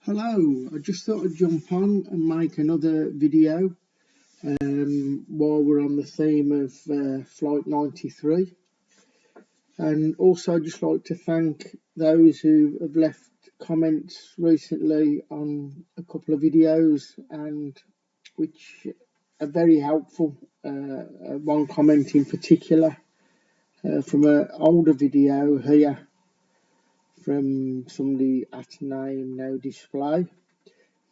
Hello, I just thought I'd jump on and make another video while we're on the theme of Flight 93, and also I'd just like to thank those who have left comments recently on a couple of videos and which are very helpful. One comment in particular from an older video here from somebody at name no display.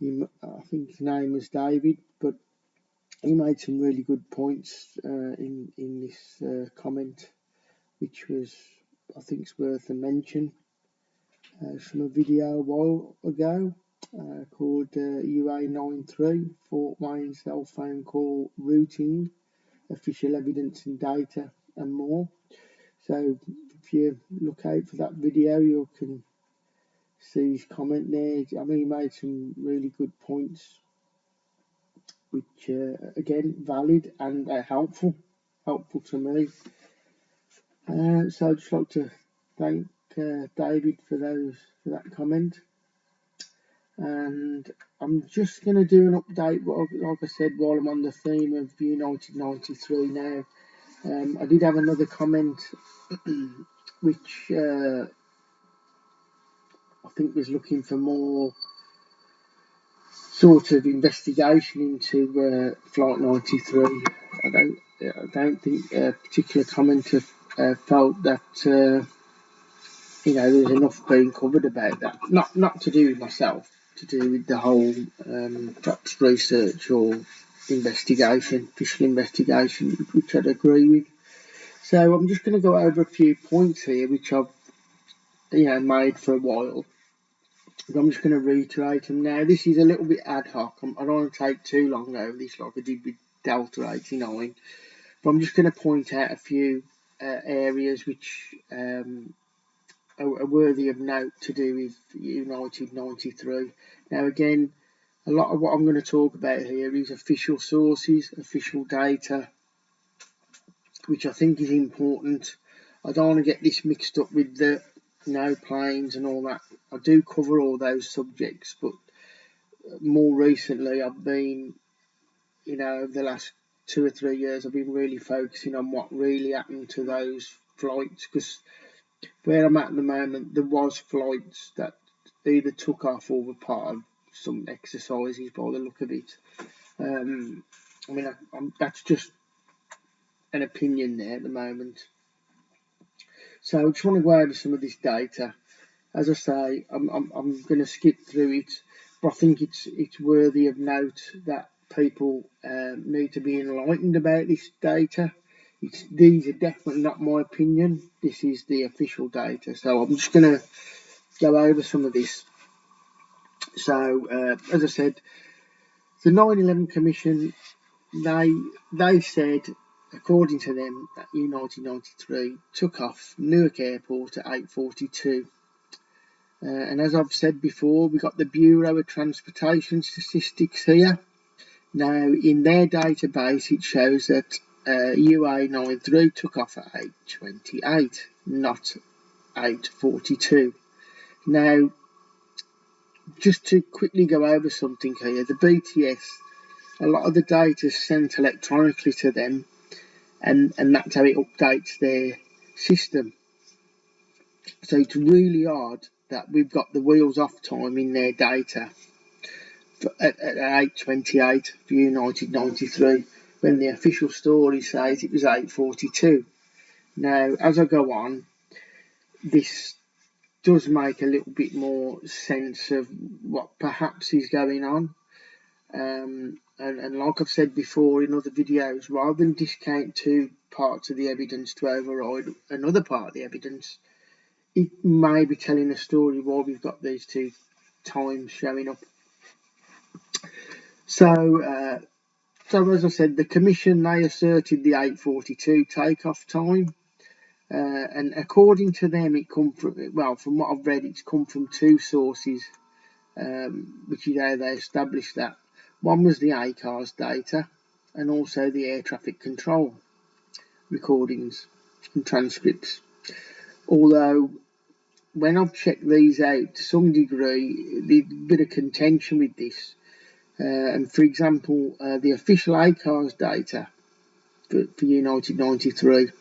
I think his name was David, but he made some really good points in this comment, which was, I think, it's worth a mention. From a video a while ago called UA93 Fort Wayne Cell Phone Call Routing, Official Evidence and Data, and more. So if you look out for that video, you can see his comment there. I mean, he made some really good points, which again, valid and helpful to me. So I'd just like to thank David for that comment, and I'm just going to do an update. Like I said, while I'm on the theme of UA93 now, I did have another comment which I think was looking for more sort of investigation into Flight 93. I don't think a particular commenter felt that there's enough being covered about that. Not to do with myself, to do with the whole perhaps research or investigation, official investigation, which I'd agree with. So I'm just going to go over a few points here, which I've made for a while. I'm just going to reiterate them now. This is a little bit ad hoc. I don't want to take too long over this like I did with Delta 89. But I'm just going to point out a few areas which are worthy of note to do with United 93. Now again, a lot of what I'm going to talk about here is official sources, official data, which I think is important. I don't want to get this mixed up with the no planes and all that. I do cover all those subjects, but more recently I've been, over the last 2 or 3 years, I've been really focusing on what really happened to those flights, because where I'm at the moment, there was flights that either took off or were part of some exercises by the look of it. That's just an opinion there at the moment. So I just want to go over some of this data. As I say, I'm going to skip through it, but I think it's worthy of note that people need to be enlightened about this data. These are definitely not my opinion. This is the official data. So I'm just going to go over some of this. So as I said, the 9/11 Commission, they said, according to them, that United 93 took off Newark Airport at 8:42. And as I've said before, we got the Bureau of Transportation Statistics here. Now, in their database, it shows that UA93 took off at 8:28, not 8:42. Now, just to quickly go over something here, the BTS, a lot of the data is sent electronically to them, and that's how it updates their system. So it's really odd that we've got the wheels off time in their data at 8:28 for United 93, when the official story says it was 8:42. Now, as I go on, this does make a little bit more sense of what perhaps is going on. And like I've said before in other videos, rather than discount two parts of the evidence to override another part of the evidence, it may be telling a story why we've got these two times showing up. So as I said, the Commission, they asserted the 8:42 takeoff time, and according to them, it come from, well, from what I've read, it's come from two sources, which is how they established that. One was the ACARS data, and also the air traffic control recordings and transcripts. Although when I've checked these out to some degree, there's a bit of contention with this. And for example, the official ACARS data for UA93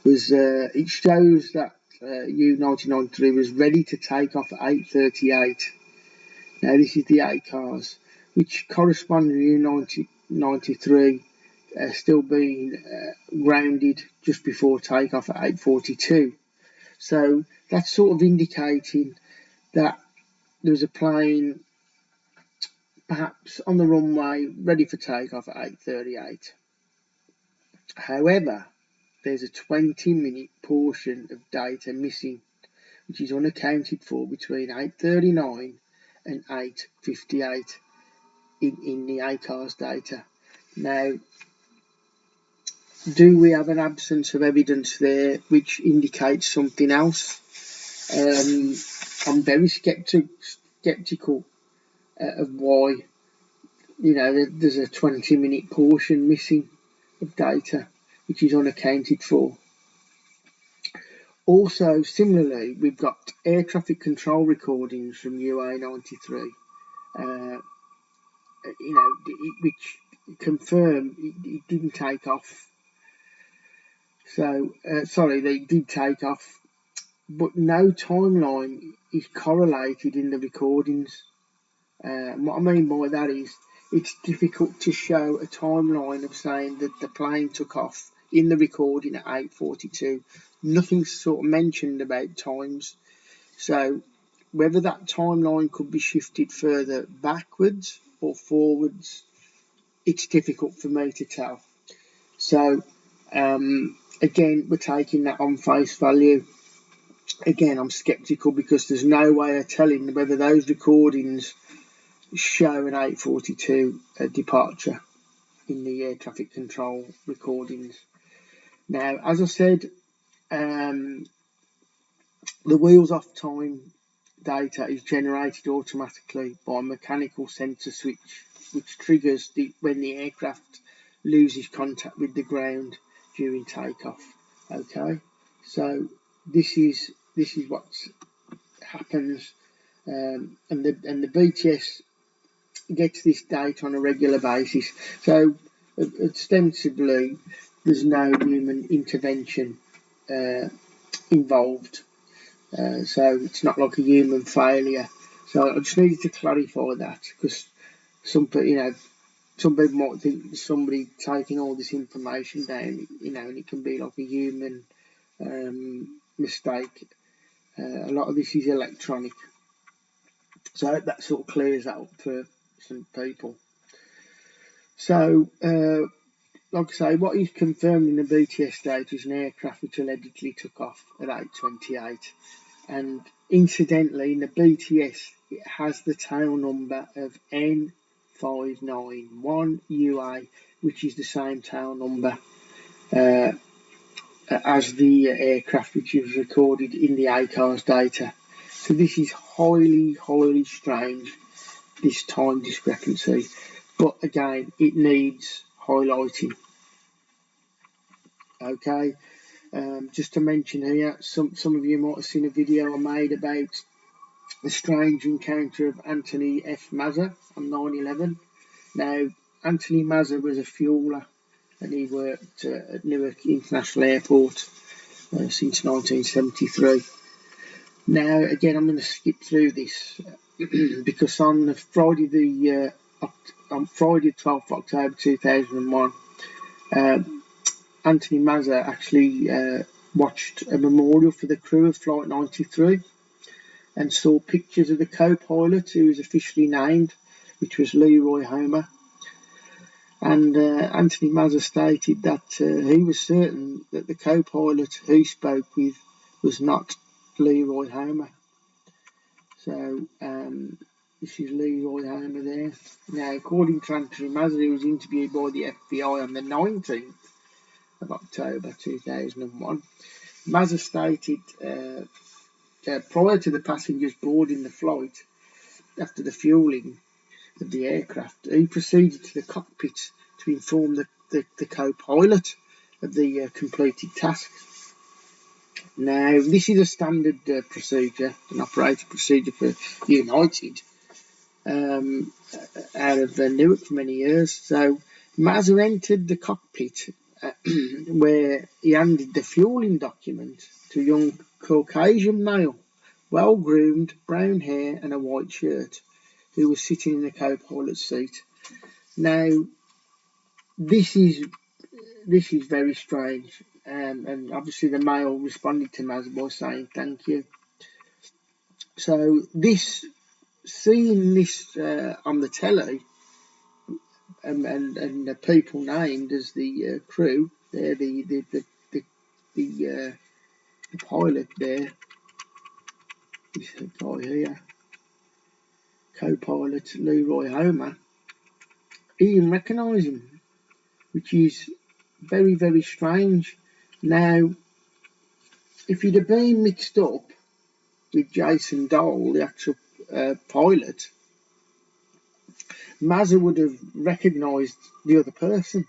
was it shows that UA93 was ready to take off at 8:38. Now this is the ACARS, which correspond to UA93 still being grounded just before takeoff at 8:42. So that's sort of indicating that there was a plane perhaps on the runway ready for takeoff at 8:38. However, there's a 20-minute portion of data missing, which is unaccounted for between 8:39 and 8:58 in the ACARS data. Now, do we have an absence of evidence there which indicates something else? I'm very skeptical of why, there's a 20-minute portion missing of data which is unaccounted for. Also, similarly, we've got air traffic control recordings from UA93, which confirm it didn't take off. So, sorry, they did take off, but no timeline is correlated in the recordings. What I mean by that is it's difficult to show a timeline of saying that the plane took off in the recording at 8:42. Nothing's sort of mentioned about times. So whether that timeline could be shifted further backwards or forwards, it's difficult for me to tell. So again, we're taking that on face value. Again, I'm skeptical because there's no way of telling whether those recordings show an 8:42 departure in the air traffic control recordings. Now, as I said, the wheels off time data is generated automatically by a mechanical sensor switch, which triggers when the aircraft loses contact with the ground during takeoff. Okay, so this is what happens, and the BTS gets this data on a regular basis. So ostensibly, there's no human intervention involved. So it's not like a human failure. So I just needed to clarify that because some people might think somebody taking all this information down, and it can be like a human mistake. A lot of this is electronic. So I hope that sort of clears that up for some people. So, like I say, what is confirmed in the BTS data is an aircraft which allegedly took off at 8:28. And incidentally, in the BTS, it has the tail number of N591UA, which is the same tail number as the aircraft which is recorded in the ACARS data. So this is highly, highly strange, this time discrepancy. But again, it needs highlighting. Okay, just to mention here, some of you might have seen a video I made about the strange encounter of Anthony F. Mazza on 9/11. Now, Anthony Mazza was a fueler and he worked at Newark International Airport since 1973. Now, again, I'm going to skip through this because on Friday, 12th October 2001, Anthony Mazza actually watched a memorial for the crew of Flight 93 and saw pictures of the co-pilot who was officially named, which was Leroy Homer. And Anthony Mazza stated that he was certain that the co-pilot who he spoke with was not Leroy Homer. So this is Leroy Homer there. Now, according to Anthony Mazza, he was interviewed by the FBI on the 19th of October 2001. Mazza stated prior to the passengers boarding the flight, after the fueling of the aircraft, he proceeded to the cockpit to inform the co-pilot of the completed task. Now, this is a standard procedure, an operating procedure for United, out of Newark for many years. So Mazza entered the cockpit where he handed the fueling document to a young Caucasian male, well-groomed, brown hair and a white shirt, who was sitting in the co-pilot seat. Now, this is very strange, and obviously the male responded to Mazza by saying thank you. So seeing this on the telly, and the people named as the crew, there the pilot there, this guy here, co-pilot Leroy Homer, he didn't recognise him, which is very, very strange. Now, if he'd have been mixed up with Jason Dole, the actual pilot, Mazza would have recognised the other person,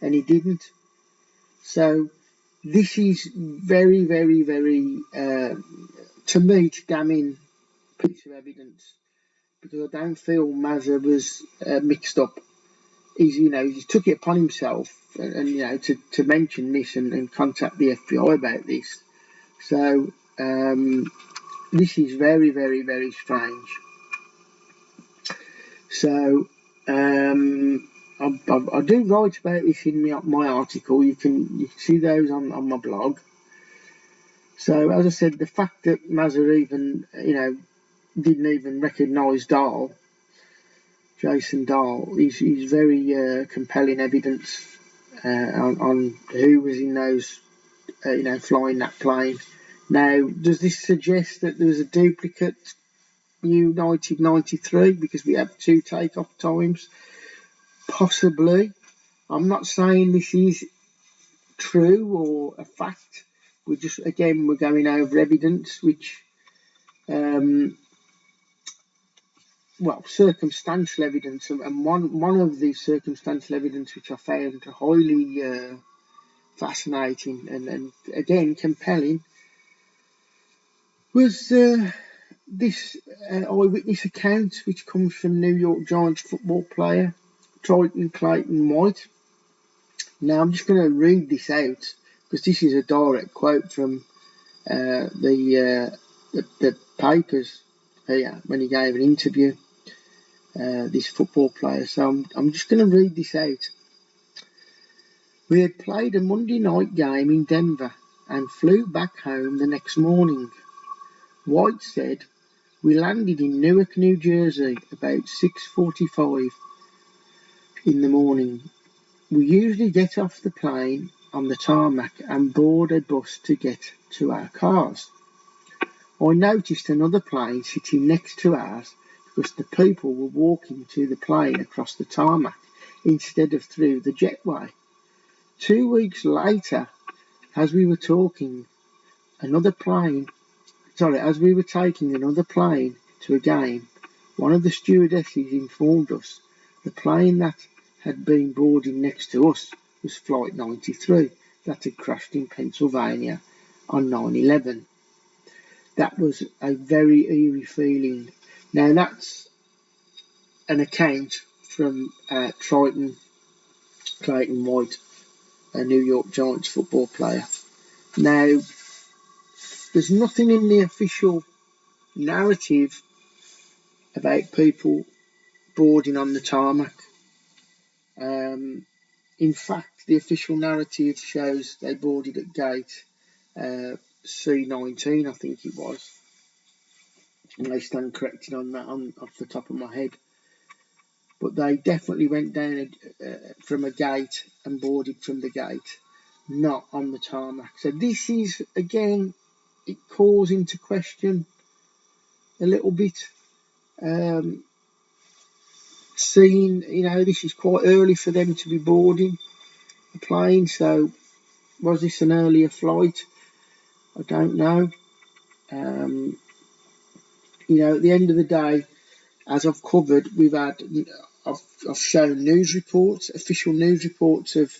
and he didn't. So this is very, very, very, to me, it's damning piece of evidence, because I don't feel Mazza was mixed up. He took it upon himself, and to mention this and contact the FBI about this. So this is very, very, very strange. So I do write about this in my article. You can see those on my blog. So as I said, the fact that Mazza even didn't even recognise Jason Dahl, is very compelling evidence on who was in those flying that plane. Now, does this suggest that there was a duplicate UA93 because we have two takeoff times? Possibly. I'm not saying this is true or a fact. We're going over evidence, which, circumstantial evidence, and one of the circumstantial evidence which I found highly fascinating and again compelling was this eyewitness account, which comes from New York Giants football player Triton Clayton White. Now I'm just going to read this out because this is a direct quote from the papers here when he gave an interview. This football player. So I'm just going to read this out. We had played a Monday night game in Denver and flew back home the next morning. White said, we landed in Newark, New Jersey about 6:45 in the morning. We usually get off the plane on the tarmac and board a bus to get to our cars. I noticed another plane sitting next to ours because the people were walking to the plane across the tarmac instead of through the jetway. 2 weeks later, as we were taking another plane to a game, one of the stewardesses informed us the plane that had been boarding next to us was Flight 93 that had crashed in Pennsylvania on 9/11. That was a very eerie feeling. Now that's an account from Triton Clayton White, a New York Giants football player. Now, there's nothing in the official narrative about people boarding on the tarmac. In fact, the official narrative shows they boarded at gate C19, I think it was. And they stand corrected on that off the top of my head. But they definitely went down from a gate and boarded from the gate, not on the tarmac. So this is, again, it calls into question a little bit. Seeing, this is quite early for them to be boarding the plane. So was this an earlier flight? I don't know. At the end of the day, as I've covered, I've shown news reports, official news reports of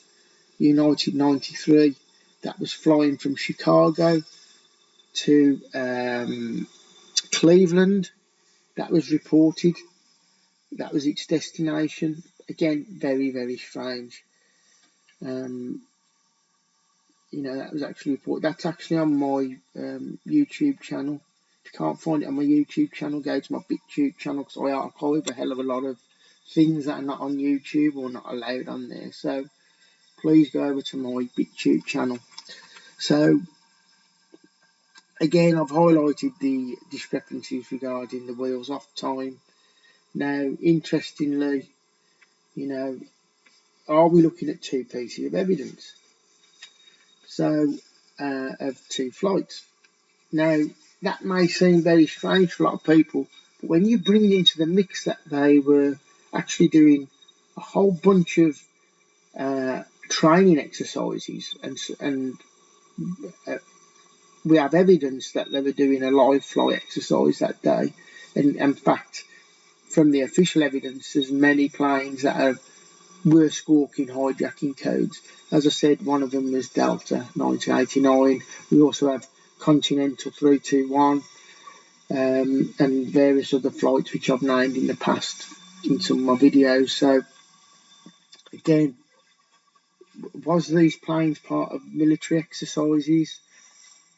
United 93 that was flying from Chicago to Cleveland. That was reported. That was its destination. Again, very, very strange. That was actually reported. That's actually on my YouTube channel. If you can't find it on my YouTube channel, go to my BitTube channel, because I archive a hell of a lot of things that are not on YouTube or not allowed on there. So please go over to my BitTube channel. So again, I've highlighted the discrepancies regarding the wheels off time. Now, interestingly, are we looking at two pieces of evidence? So, of two flights. Now, that may seem very strange for a lot of people, but when you bring into the mix that they were actually doing a whole bunch of training exercises, and we have evidence that they were doing a live flight exercise that day, and in fact, from the official evidence, there's many planes that were squawking hijacking codes. As I said, one of them was Delta 1989. We also have Continental 321 and various other flights which I've named in the past in some of my videos. So again, was these planes part of military exercises?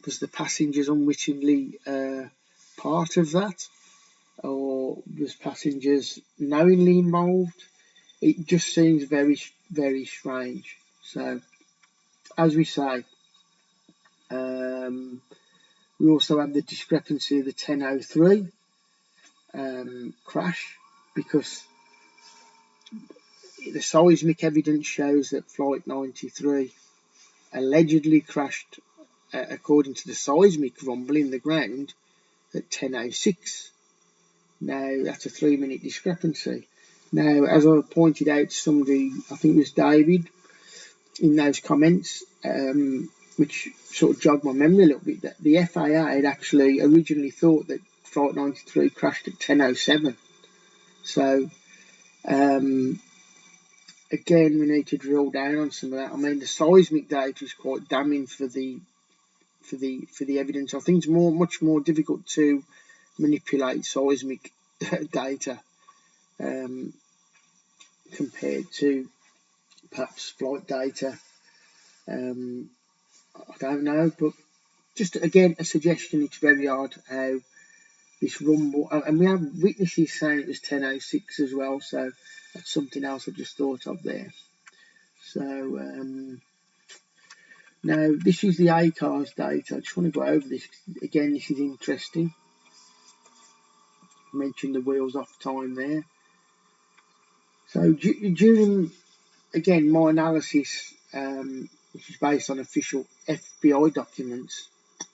Was the passengers unwittingly part of that? Or was passengers knowingly involved? It just seems very, very strange. So, as we say, we also have the discrepancy of the 1003 crash, because the seismic evidence shows that Flight 93 allegedly crashed, according to the seismic rumble in the ground, at 10:06. Now, that's a 3-minute discrepancy. Now, as I pointed out to somebody, I think it was David, in those comments, which sort of jogged my memory a little bit, that the FAA had actually originally thought that Flight 93 crashed at 10:07. So, again, we need to drill down on some of that. I mean, the seismic data is quite damning for the evidence. I think it's much more difficult to manipulate seismic data compared to perhaps flight data. I don't know, but just again a suggestion. It's very odd how this rumble, and we have witnesses saying it was 10:06 as well. So that's something else I just thought of there. So now this is the ACARS data. I just want to go over this again. This is interesting. I mentioned the wheels off time there. So during, again, my analysis, which is based on official FBI documents,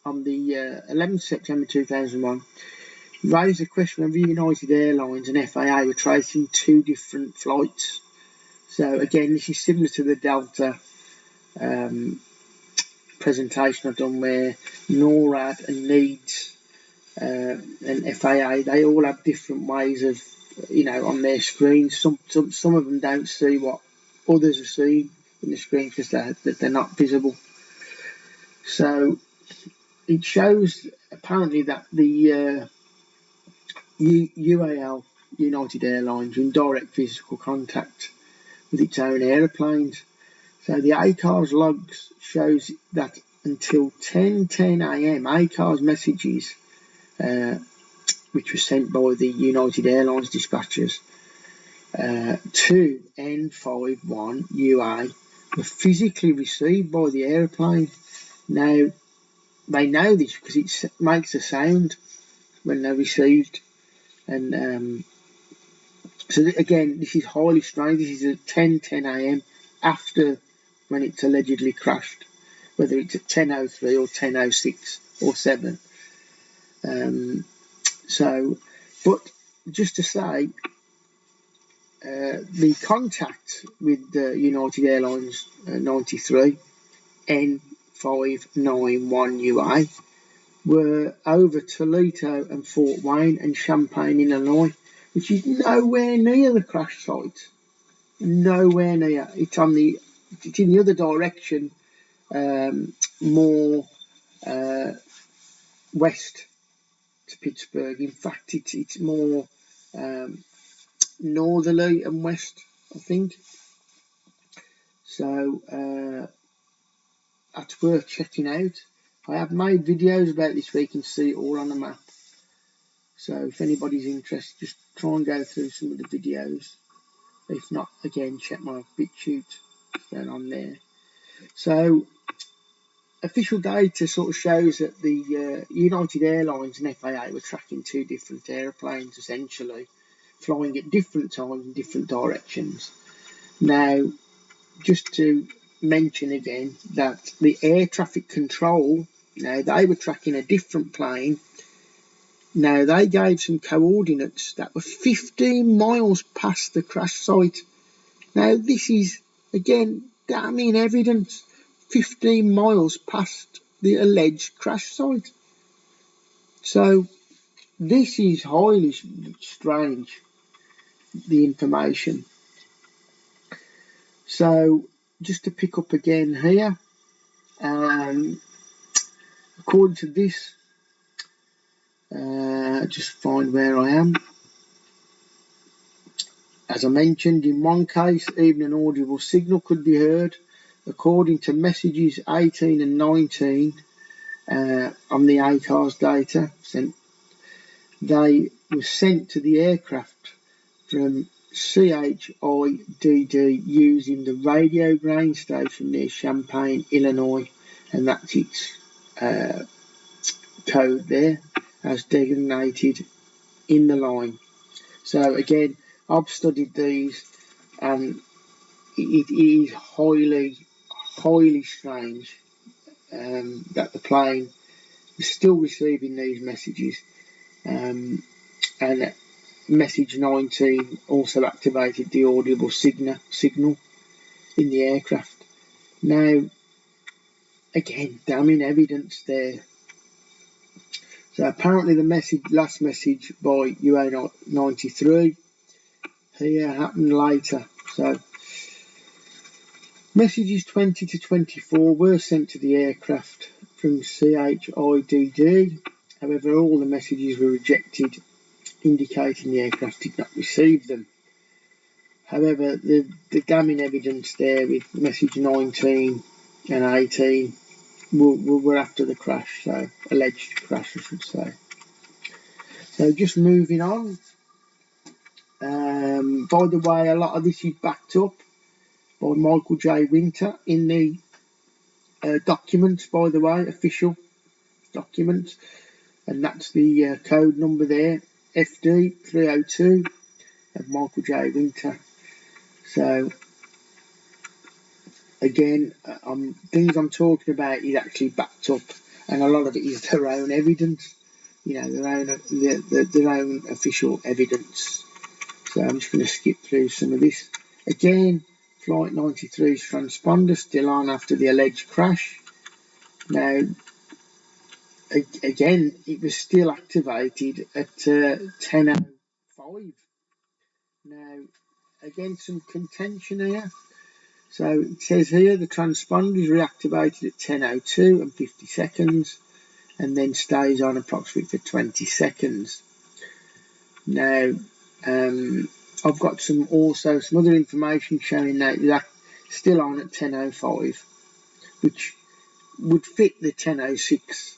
on the 11th September 2001, raised the question whether United Airlines and FAA were tracing two different flights. So again, this is similar to the Delta presentation I've done, where NORAD and NEEDS and FAA, they all have different ways of, on their screens. Some of them don't see what others are seeing in the screen because they're not visible. So it shows apparently that the UAL, United Airlines, are in direct physical contact with its own aeroplanes. So the ACARS logs shows that until 10:10 a.m. ACARS messages, which were sent by the United Airlines dispatchers to N51 UA, were physically received by the aeroplane. Now, they know this because it makes a sound when they're received. And so again, this is highly strange. This is at 10:10 a.m. after when it's allegedly crashed, whether it's at 10:03 or 10:06 or 7. But just to say, the contact with United Airlines 93 N591 UA were over Toledo and Fort Wayne and Champaign, Illinois, which is nowhere near the crash site. Nowhere near. It's in the other direction, more west to Pittsburgh. In fact, it's more northerly and west, I think. So that's worth checking out. I have made videos about this where you can see it all on the map. So if anybody's interested, just try and go through some of the videos. If not, again, check my BitChute down on there. So official data sort of shows that the United Airlines and FAA were tracking two different airplanes, essentially, flying at different times in different directions. Now, just to mention again that the air traffic control, they were tracking a different plane. Now, they gave some coordinates that were 15 miles past the crash site. Now, this is, again, damning evidence. 15 miles past the alleged crash site. So, this is highly strange, the information. So, just to pick up again here, according to this, just find where I am. As I mentioned, in one case, even an audible signal could be heard. According to messages 18 and 19 on the ACARS data, they were sent to the aircraft from CHIDD using the radio ground station near Champaign, Illinois, and that's its code there as designated in the line. So again, I've studied these, and it is highly strange that the plane is still receiving these messages. And message 19 also activated the audible signal in the aircraft. Now, again, damning evidence there. So apparently the last message by UA93 here happened later. So messages 20 to 24 were sent to the aircraft from CHIDD. However, all the messages were rejected, indicating the aircraft did not receive them. However, the damning evidence there with message 19 and 18 were after the crash, so alleged crash, I should say. So just moving on. By the way, a lot of this is backed up by Michael J. Winter in the documents, by the way, official documents, and that's the code number there, FD 302 of Michael J. Winter. So again, things I'm talking about is actually backed up, and a lot of it is their own evidence, their own official evidence. So I'm just going to skip through some of this. Again, Flight 93's transponder still on after the alleged crash. Now, again, it was still activated at 10:05. Now, again, some contention here. So it says here the transponder is reactivated at 10:02 and 50 seconds, and then stays on approximately for 20 seconds. Now, I've got some other information showing that it's still on at 10:05, which would fit the 10:06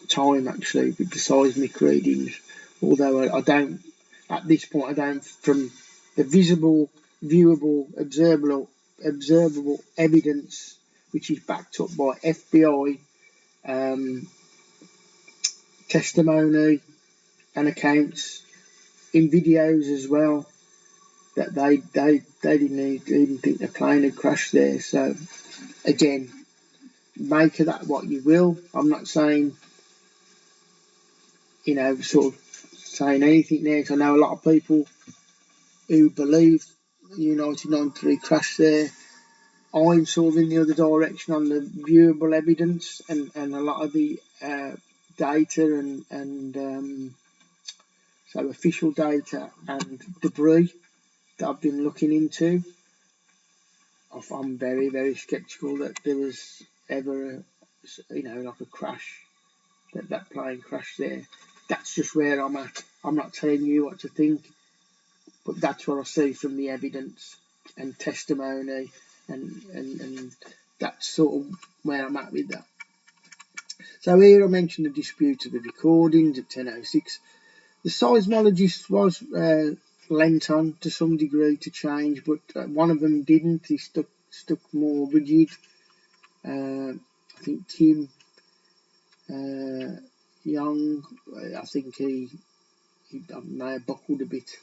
time actually with the seismic readings. Although I don't, at this point, I don't, from the visible, viewable, observable evidence, which is backed up by FBI testimony and accounts in videos as well, that they didn't even think the plane had crashed there. So again, make of that what you will. I'm not saying, sort of saying anything there, because I know a lot of people who believe United 93 crashed there. I'm sort of in the other direction on the viewable evidence and a lot of the data and so official data and debris that I've been looking into. I'm very, very sceptical that there was ever like a crash, that plane crashed there. That's just where I'm at. I'm not telling you what to think, but that's what I see from the evidence and testimony, and that's sort of where I'm at with that. So here I mentioned the dispute of the recordings at 10:06. The seismologist was lent on to some degree to change, but one of them didn't. He stuck more rigid. I think Kim Young, I think he may have buckled a bit.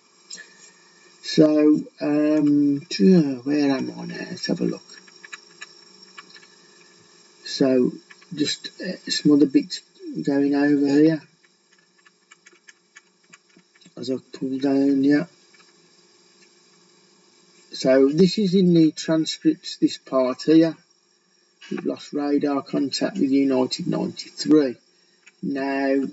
So where am I now? Let's have a look. So just some other bits going over here as I pull down. Yeah. So this is in the transcripts, this part here. We've lost radar contact with UA93. Now,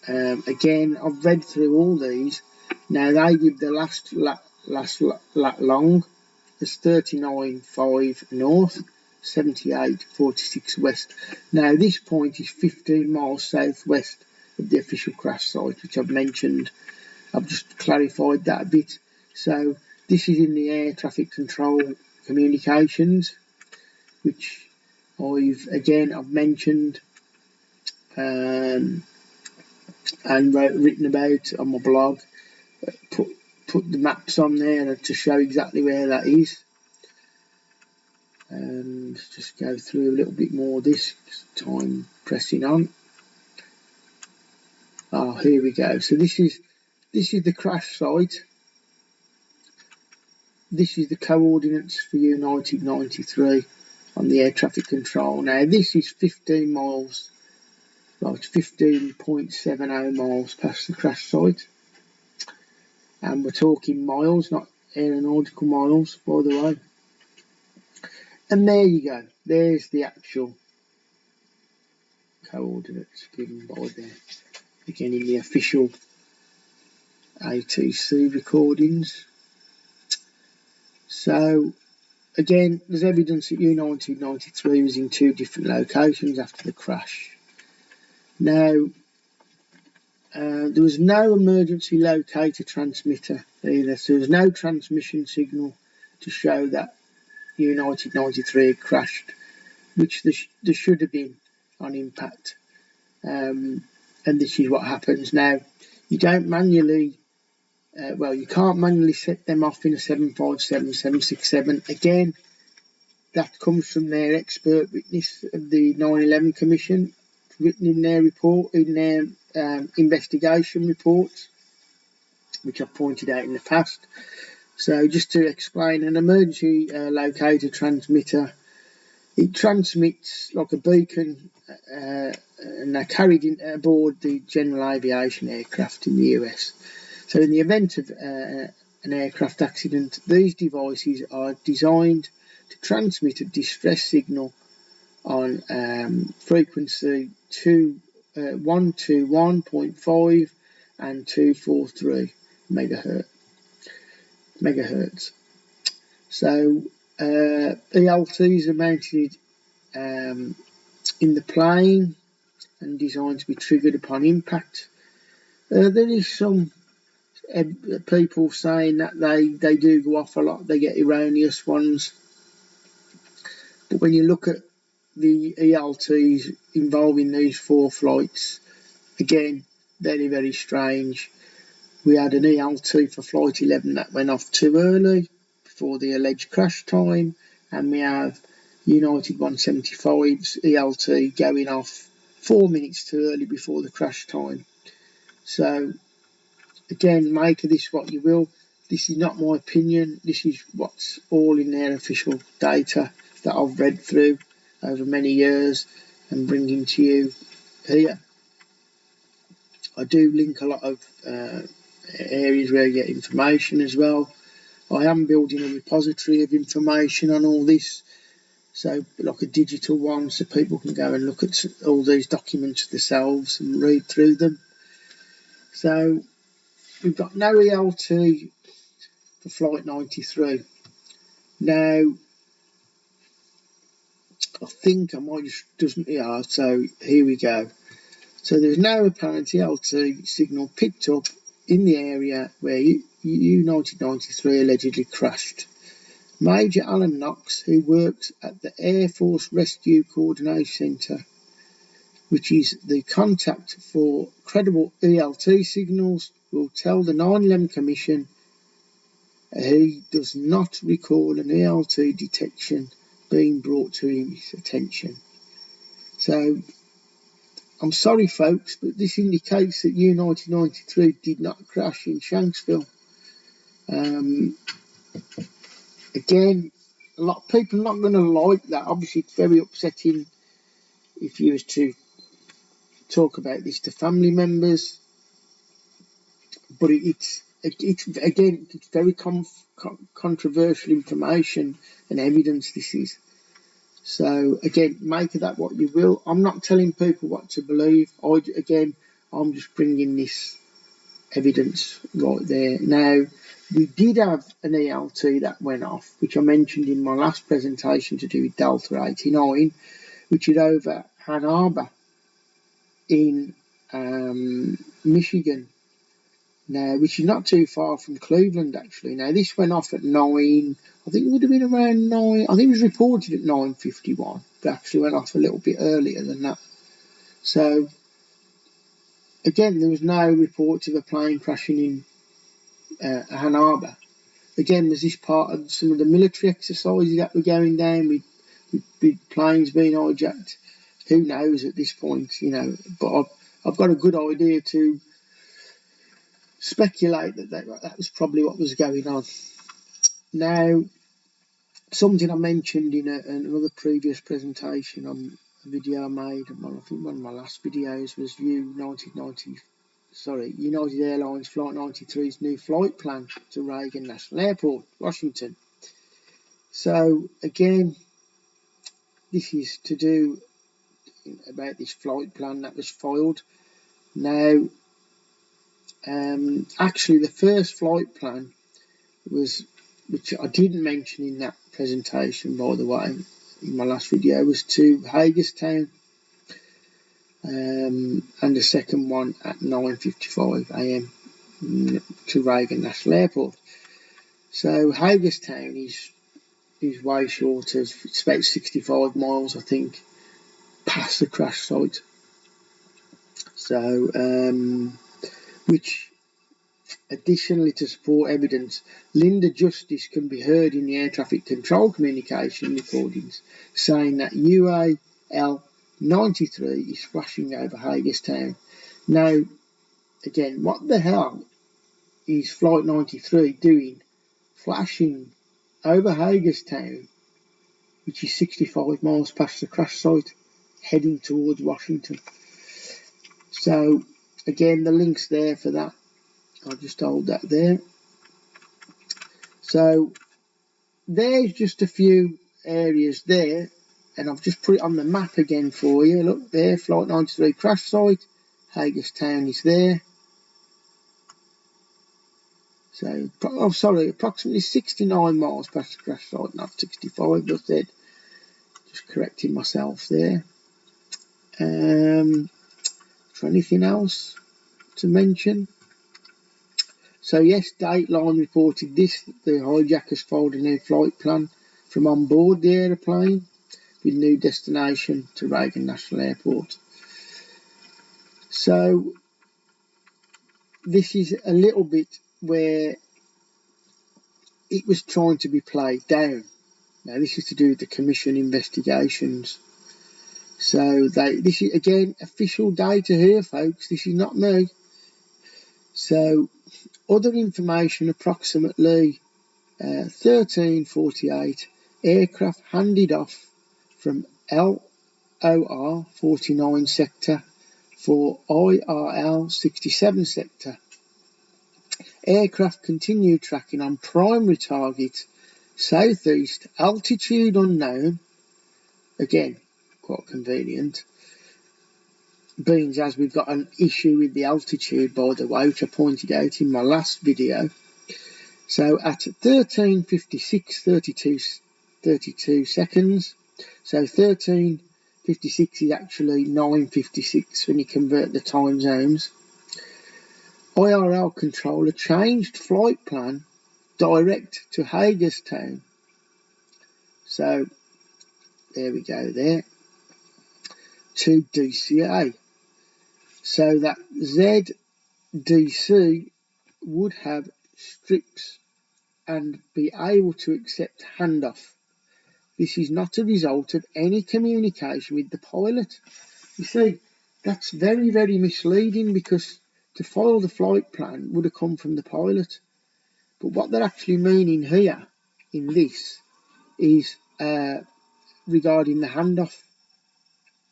again, I've read through all these. Now, they give the last lat long as 39.5 north, 78.46 west. Now, this point is 15 miles southwest of the official crash site, which I've mentioned. I've just clarified that a bit. So, this is in the air traffic control communications, which I've mentioned and written about on my blog. Put the maps on there to show exactly where that is. Let's just go through a little bit more of this. Time pressing on. Oh, here we go. So this is the crash site. This is the coordinates for UA93 on the air traffic control. Now this is 15 miles. Well, it's 15.70 miles past the crash site. And we're talking miles, not aeronautical miles, by the way. And there you go. There's the actual coordinates given by there. Again, in the official ATC recordings. So, again, there's evidence that UA93 was in 2 different locations after the crash. Now, there was no emergency locator transmitter either, so there was no transmission signal to show that UA93 had crashed, which there should have been on impact. And this is what happens. Now, you don't manually, you can't manually set them off in a 757, 767. Again, that comes from their expert witness of the 9/11 Commission, written in their report, in their investigation reports, which I've pointed out in the past. So just to explain, an emergency locator transmitter, it transmits like a beacon, and they're carried aboard the general aviation aircraft in the US. So in the event of an aircraft accident, these devices are designed to transmit a distress signal on frequency 121.5 and 243 megahertz. So ELTs are mounted in the plane and designed to be triggered upon impact. There is some people saying that they do go off a lot, they get erroneous ones. But when you look at the ELTs involving these 4 flights, again, very, very strange. We had an ELT for Flight 11 that went off too early before the alleged crash time, and we have United 175's ELT going off 4 minutes too early before the crash time. So, again, make of this what you will. This is not my opinion. This is what's all in their official data that I've read through over many years and bringing to you here. I do link a lot of areas where you get information as well. I am building a repository of information on all this, so like a digital one, so people can go and look at all these documents themselves and read through them. So we've got no ELT for Flight 93. Now, I think I might just doesn't. Yeah, so here we go. So there's no apparent ELT signal picked up in the area where UA93 allegedly crashed. Major Alan Knox, who works at the Air Force Rescue Coordination Centre, which is the contact for credible ELT signals, will tell the 9/11 Commission he does not recall an ELT detection being brought to his attention. So, I'm sorry folks, but this indicates that UA93 did not crash in Shanksville. Again, a lot of people are not going to like that. Obviously, it's very upsetting if you was to talk about this to family members. But it's very controversial information and evidence. This is. So again, make of that what you will. I'm not telling people what to believe. I'm just bringing this evidence right there. Now, we did have an ELT that went off, which I mentioned in my last presentation to do with Delta 89, which is over Ann Arbor in Michigan. Now, which is not too far from Cleveland, actually. Now, this went off at 9, I think it would have been around 9, I think it was reported at 9:51, but actually went off a little bit earlier than that. So, again, there was no reports of a plane crashing in Ann Arbor. Again, was this part of some of the military exercises that were going down with big planes being hijacked? Who knows at this point, but I've got a good idea to speculate that was probably what was going on. Now, something I mentioned in another previous presentation on a video I made, I think one of my last videos was United Airlines Flight 93's new flight plan to Reagan National Airport, Washington. So again, this is to do about this flight plan that was filed. Now, actually the first flight plan was, which I didn't mention in that presentation, by the way, in my last video, was to Hagerstown, and the second one at 9:55 a.m. to Reagan National Airport. So Hagerstown is way short of, it's about 65 miles, I think, past the crash site. So, which additionally, to support evidence, Linda Justice can be heard in the air traffic control communication recordings saying that UA93 is flashing over Hagerstown. Now, again, what the hell is Flight 93 doing flashing over Hagerstown, which is 65 miles past the crash site, heading towards Washington? So, again, the link's there for that. I'll just hold that there. So there's just a few areas there, and I've just put it on the map again for you. Look there, Flight 93 crash site, Hagerstown is there. So, approximately 69 miles past the crash site, not 65, but said, just correcting myself there. For anything else to mention? So yes, Dateline reported this, the hijackers filed a new flight plan from on board the aeroplane with new destination to Reagan National Airport. So this is a little bit where it was trying to be played down. Now this is to do with the commission investigations. So this is again official data here, folks. This is not me. So other information, approximately 13:48, aircraft handed off from LOR 49 sector for IRL 67 sector. Aircraft continued tracking on primary target, southeast, altitude unknown. Again, quite convenient. Being as we've got an issue with the altitude, by the way, which I pointed out in my last video. So at 13:56, 32 seconds, So 1356 is actually 9:56 when you convert the time zones. IRL controller changed flight plan direct to Hagerstown. So there we go there. To DCA. So that ZDC would have strips and be able to accept handoff. This is not a result of any communication with the pilot. You see, that's very, very misleading, because to follow the flight plan would have come from the pilot. But what they're actually meaning here in this is regarding the handoff.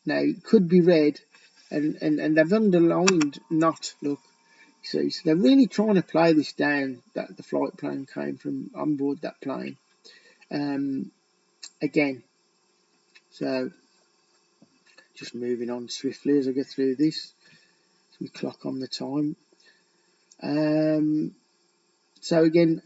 Now, it could be read, and they've underlined not, look. See, so they're really trying to play this down, that the flight plan came from on board that plane. Again, so just moving on swiftly as I get through this. So we clock on the time. So again,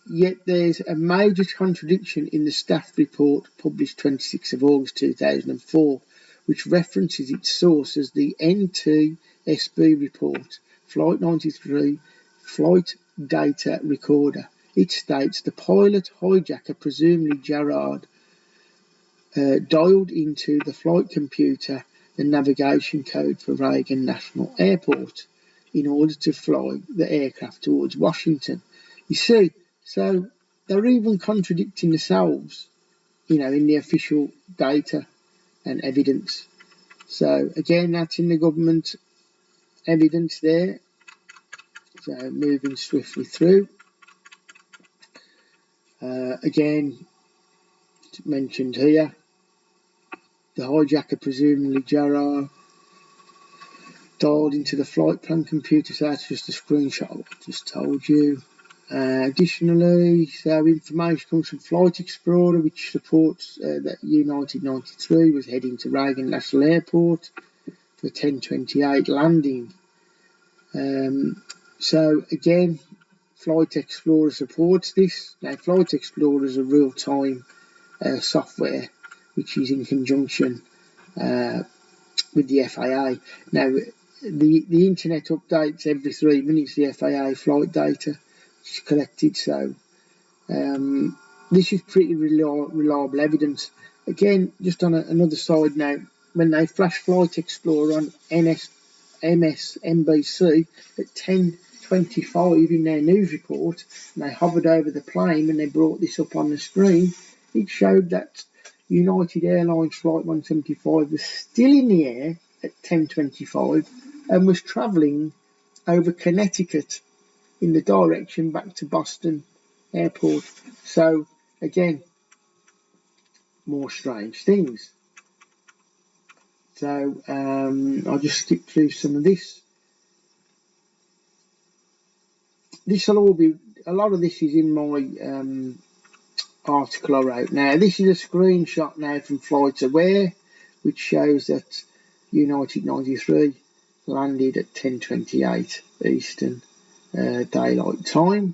yet there's a major contradiction in the staff report published 26th of August 2004, which references its source as the NTSB report, Flight 93 Flight Data Recorder. It states the pilot hijacker, presumably Gerard, dialed into the flight computer the navigation code for Reagan National Airport in order to fly the aircraft towards Washington. You see, so they're even contradicting themselves, in the official data and evidence. So again, that's in the government evidence there. So moving swiftly through. Again, mentioned here, the hijacker, presumably Gerard, dialed into the flight plan computer. So that's just a screenshot of what I just told you. Additionally, so information comes from Flight Explorer, which supports that UA93 was heading to Reagan National Airport for 10:28 landing. So again, Flight Explorer supports this. Now, Flight Explorer is a real-time software which is in conjunction with the FAA. Now, the internet updates every 3 minutes the FAA flight data which is collected, so this is pretty reliable evidence. Again, just on another side note, when they flash Flight Explorer on MSNBC at 10:25 in their news report, and they hovered over the plane when they brought this up on the screen, it showed that United Airlines Flight 175 was still in the air at 10:25 and was travelling over Connecticut in the direction back to Boston Airport. So again, more strange things. So I'll just skip through some of this. This will all be, a lot of this is in my article I wrote. Now, this is a screenshot now from Flight Aware, which shows that United 93 landed at 10:28 Eastern Daylight Time.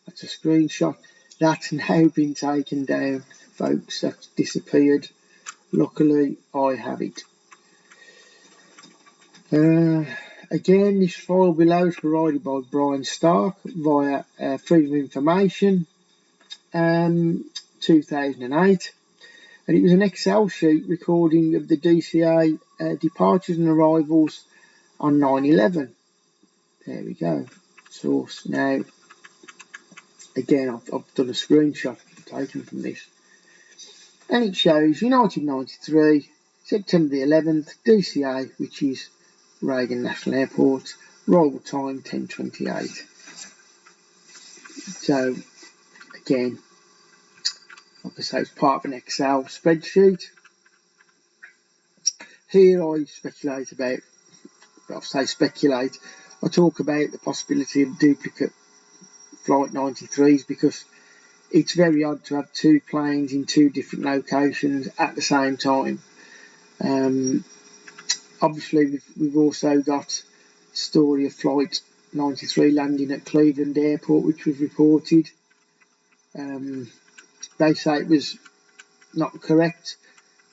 That's a screenshot. That's now been taken down, folks. That's disappeared. Luckily, I have it. Again, this file below is provided by Brian Stark via Freedom of Information 2008, and it was an Excel sheet recording of the DCA departures and arrivals on 9/11. There we go. Source. Now, again, I've done a screenshot taken from this, and it shows United 93, September the 11th, DCA, which is Reagan National Airport, arrival time 10:28. So again, like I say, it's part of an Excel spreadsheet. Here I speculate about, I talk about the possibility of duplicate Flight 93s, because it's very odd to have 2 planes in 2 different locations at the same time. Obviously, we've also got the story of Flight 93 landing at Cleveland Airport, which was reported. They say it was not correct,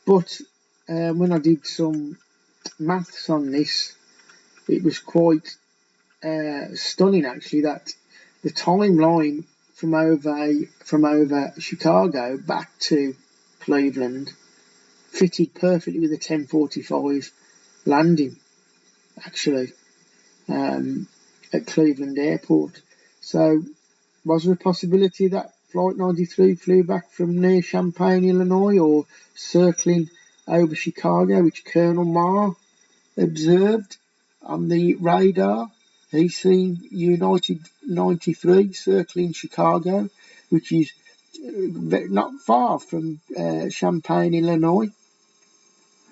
but when I did some maths on this, it was quite stunning actually that the timeline from over Chicago back to Cleveland fitted perfectly with a 10:45 landing actually at Cleveland Airport. So was there a possibility that Flight 93 flew back from near Champaign, Illinois, or circling over Chicago, which Colonel Marr observed on the radar? He seen United 93 circling Chicago, which is not far from Champaign, Illinois.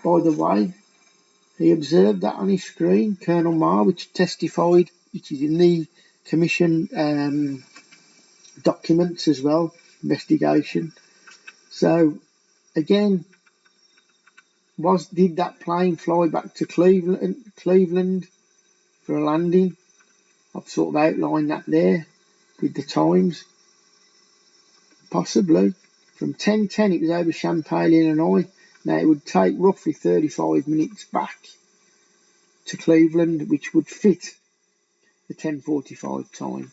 By the way, he observed that on his screen, Colonel Marr, which testified, which is in the commission documents as well, investigation. So again, did that plane fly back to Cleveland for a landing? I've sort of outlined that there with the times. Possibly. From 10:10 it was over Champaign, Illinois. Now it would take roughly 35 minutes back to Cleveland, which would fit the 10:45 time.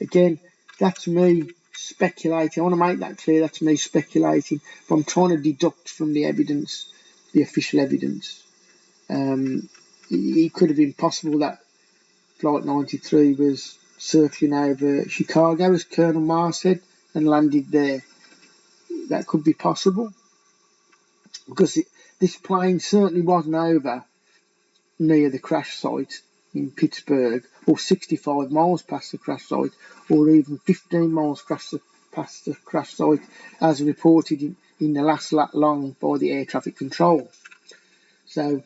Again, that's me speculating. I want to make that clear. That's me speculating, but I'm trying to deduct from the evidence, the official evidence. It could have been possible that Flight 93 was circling over Chicago, as Colonel Marr said, and landed there. That could be possible because this plane certainly wasn't over near the crash site in Pittsburgh, or 65 miles past the crash site, or even 15 miles past the crash site, as reported in the last lap long by the air traffic control. So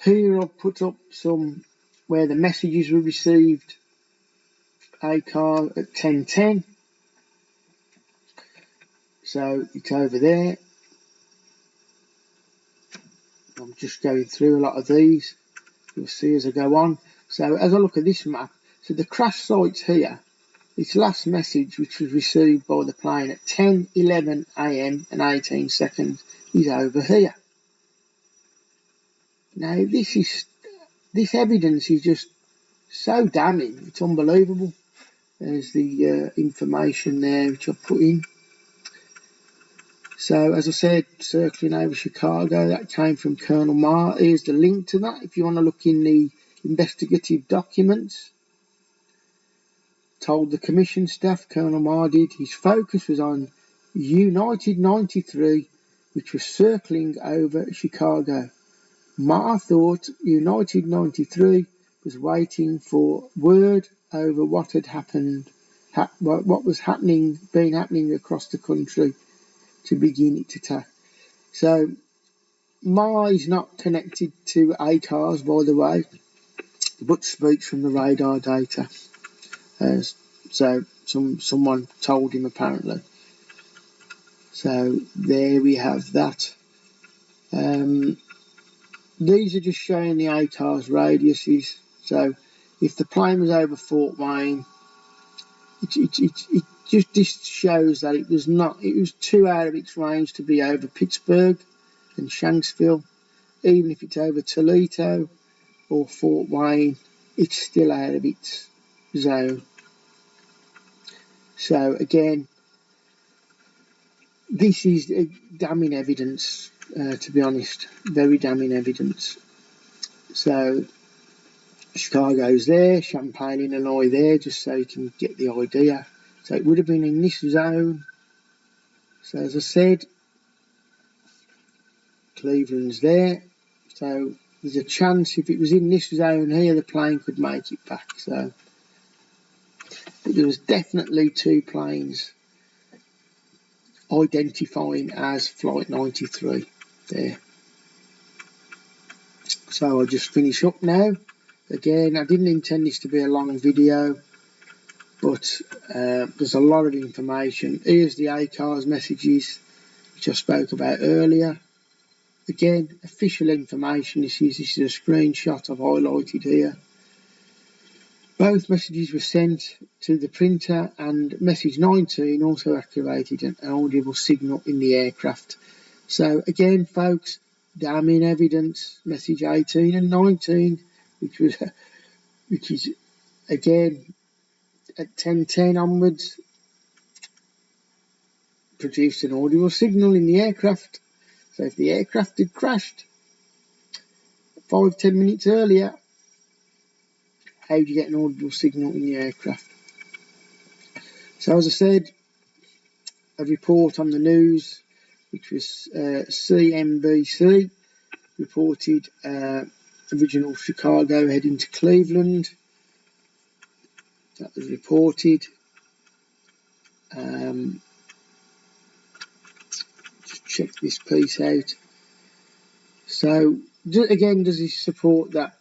here I've put up some where the messages were received. ACAR at 10:10. So it's over there. I'm just going through a lot of these. You'll see as I go on. So as I look at this map, so the crash site's here. Its last message, which was received by the plane at 10:11 a.m. and 18 seconds, is over here. Now this evidence is just so damning. It's unbelievable. There's the information there which I've put in. So as I said, circling over Chicago, that came from Colonel Marr. Here's the link to that if you want to look in the investigative documents. Told the commission staff, Colonel Marr did, his focus was on United 93, which was circling over Chicago. Marr thought United 93 was waiting for word over what had happened, what was happening across the country to begin its attack. So Marr is not connected to ACARS, by the way, but speaks from the radar data. So someone told him apparently. So there we have that. These are just showing the ACARS radiuses. So if the plane was over Fort Wayne, it just shows that it was too out of its range to be over Pittsburgh and Shanksville. Even if it's over Toledo or Fort Wayne, it's still out of its zone. So again, this is damning evidence, to be honest, very damning evidence. So Chicago's there, Champaign, Illinois there, just so you can get the idea. So it would have been in this zone. So as I said, Cleveland's there. So there's a chance if it was in this zone here, the plane could make it back. So there was definitely two planes identifying as Flight 93 there. So I'll just finish up now. Again, I didn't intend this to be a long video, but there's a lot of information. Here's the ACARS messages, which I spoke about earlier. Again, official information. This is a screenshot I've highlighted here. Both messages were sent to the printer, and message 19 also activated an audible signal in the aircraft. So again, folks, damning evidence, message 18 and 19, which is again at 10:10 onwards, produced an audible signal in the aircraft. So if the aircraft had crashed 5-10 minutes earlier, how do you get an audible signal in the aircraft? So as I said, a report on the news, which was CNBC, reported original Chicago heading to Cleveland. That was reported. Just check this piece out. So again, does this support that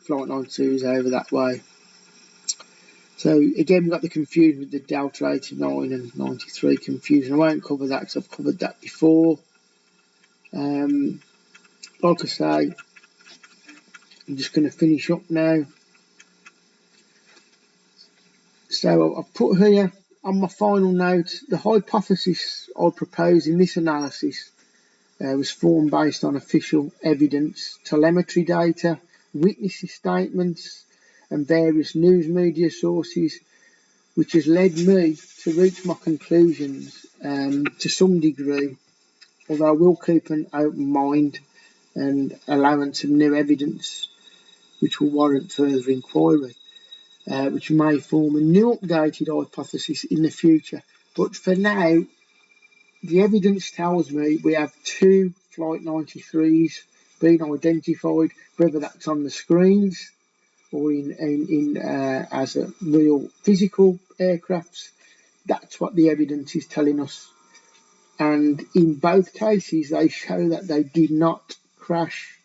Flight 92 is over that way? So again, we've got the confusion with the Delta 89 and 93 confusion. I won't cover that because I've covered that before. Like I say, I'm just going to finish up now. So I've put here on my final note, the hypothesis I propose in this analysis was formed based on official evidence, telemetry data, witnesses' statements, and various news media sources, which has led me to reach my conclusions to some degree, although I will keep an open mind and allowance of new evidence which will warrant further inquiry, which may form a new updated hypothesis in the future. But for now, the evidence tells me we have two Flight 93s being identified, whether that's on the screens or in as a real physical aircrafts. That's what the evidence is telling us. And in both cases, they show that they did not crash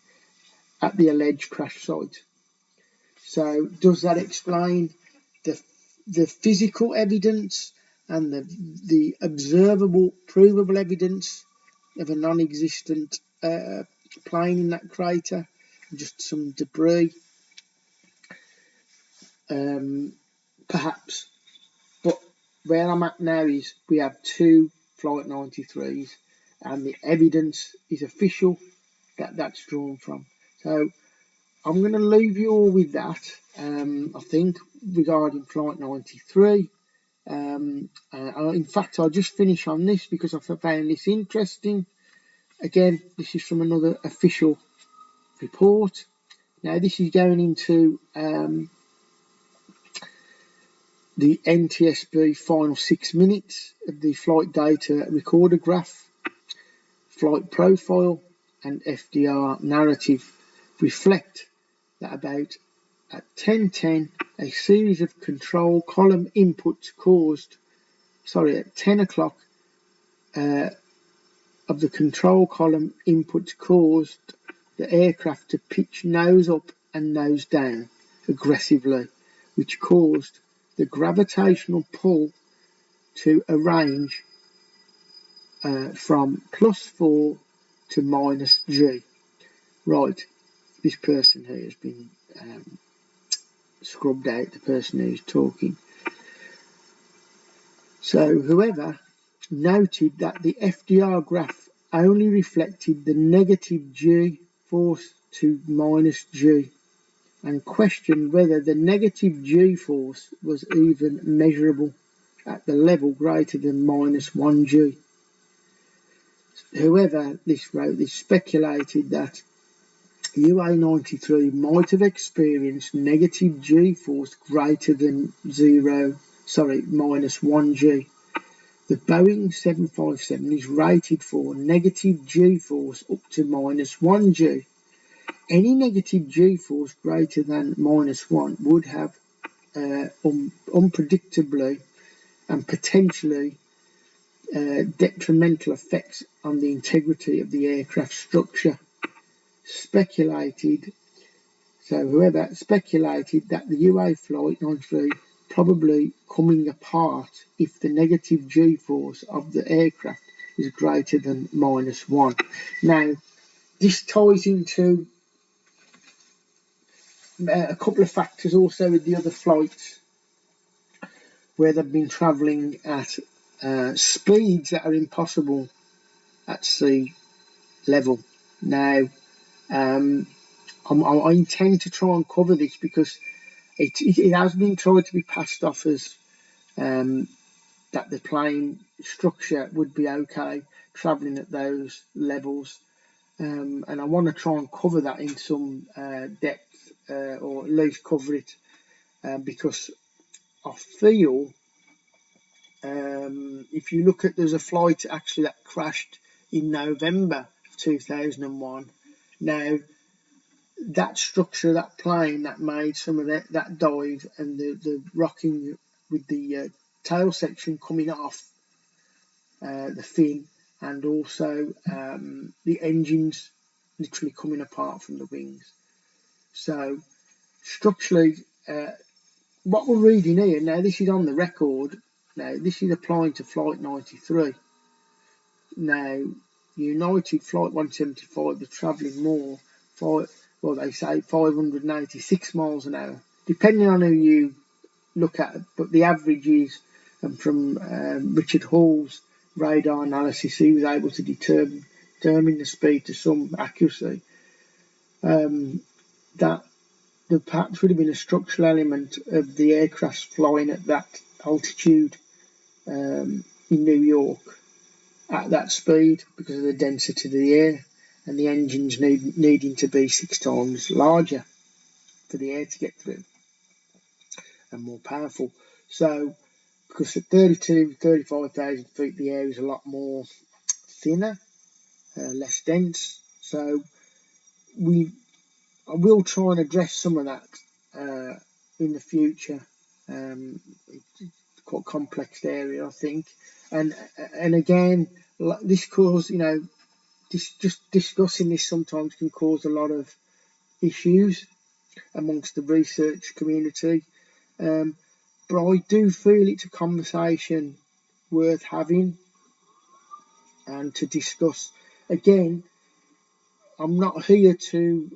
at the alleged crash site. So does that explain the physical evidence and the observable, provable evidence of a non-existent plane in that crater, just some debris? Perhaps. But where I'm at now is we have two Flight 93s, and the evidence is official that's drawn from. So I'm going to leave you all with that, I think, regarding Flight 93. In fact, I'll just finish on this because I found this interesting. Again, this is from another official report. Now, this is going into the NTSB final 6 minutes of the flight data recorder graph, flight profile, and FDR narrative reflect that about at 10:10, a series of control column inputs at 10 o'clock, of the control column inputs caused the aircraft to pitch nose up and nose down aggressively, which caused the gravitational pull to a range from +4 to -g. Right, this person here has been scrubbed out, the person who's talking. So whoever noted that the FDR graph only reflected the negative G force to -G and questioned whether the negative G force was even measurable at the level greater than -1G. Whoever this wrote this speculated that UA93 might have experienced negative G force greater than -1G. The Boeing 757 is rated for negative G force up to -1G. Any negative G force greater than -1 would have unpredictably and potentially detrimental effects on the integrity of the aircraft structure. Whoever speculated that the UA Flight 93 probably coming apart if the negative G force of the aircraft is greater than -1. Now, this ties into a couple of factors also with the other flights where they've been travelling at speeds that are impossible at sea level. Now, I intend to try and cover this because it has been tried to be passed off as that the plane structure would be okay travelling at those levels, and I want to try and cover that in some depth, or at least cover it, because I feel, if you look at, there's a flight actually that crashed in November 2001. Now, that structure, that plane that made some of that dive, and the rocking with the tail section coming off the fin, and also the engines literally coming apart from the wings. So structurally, what we're reading here now, this is on the record. Now this is applying to Flight 93. Now United Flight 175 are travelling more, well they say 586 miles an hour, depending on who you look at, but the average is, and from Richard Hall's radar analysis, he was able to determine the speed to some accuracy, that there perhaps would have been a structural element of the aircraft flying at that altitude in New York at that speed because of the density of the air, and the engines needing to be 6 times larger for the air to get through and more powerful. So because at 35,000 feet the air is a lot more thinner, less dense. So I will try and address some of that in the future. It's quite a complex area, I think, and again, this cause, just discussing this sometimes can cause a lot of issues amongst the research community. But I do feel it's a conversation worth having and to discuss. Again, I'm not here to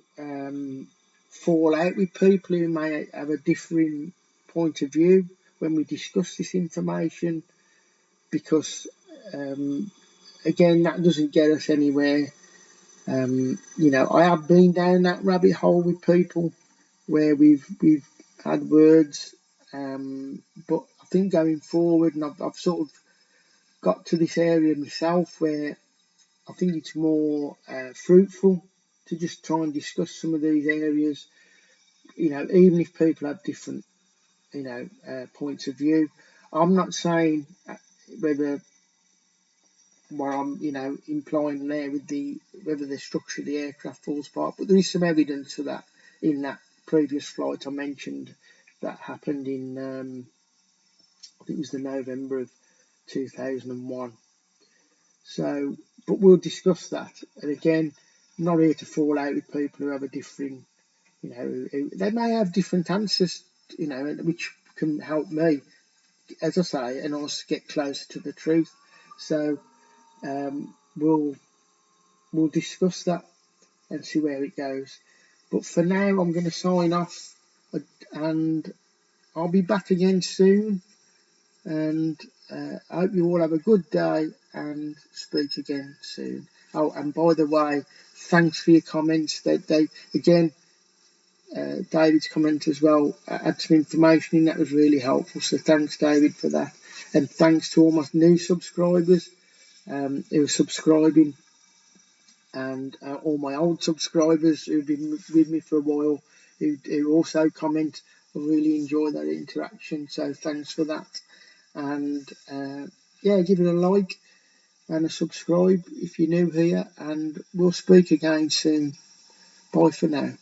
fall out with people who may have a different point of view when we discuss this information, because again, that doesn't get us anywhere. I have been down that rabbit hole with people where we've had words, but I think going forward, and I've sort of got to this area myself where I think it's more fruitful to just try and discuss some of these areas, even if people have different, points of view. I'm not saying whether what I'm, implying there with whether the structure of the aircraft falls apart, but there is some evidence of that in that previous flight I mentioned that happened in, I think it was the November of 2001. So, but we'll discuss that. And again, I'm not here to fall out with people who have a different, they may have different answers, which can help me, as I say, and also get closer to the truth. So, we'll discuss that and see where it goes. But for now, I'm going to sign off, and I'll be back again soon. And I hope you all have a good day and speak again soon. Oh, and by the way, thanks for your comments. They again, David's comment as well had some information in that was really helpful. So thanks, David, for that. And thanks to all my new subscribers who are subscribing, and all my old subscribers who've been with me for a while who also comment. I really enjoy that interaction. So thanks for that. And give it a like and a subscribe if you're new here, and we'll speak again soon. Bye for now.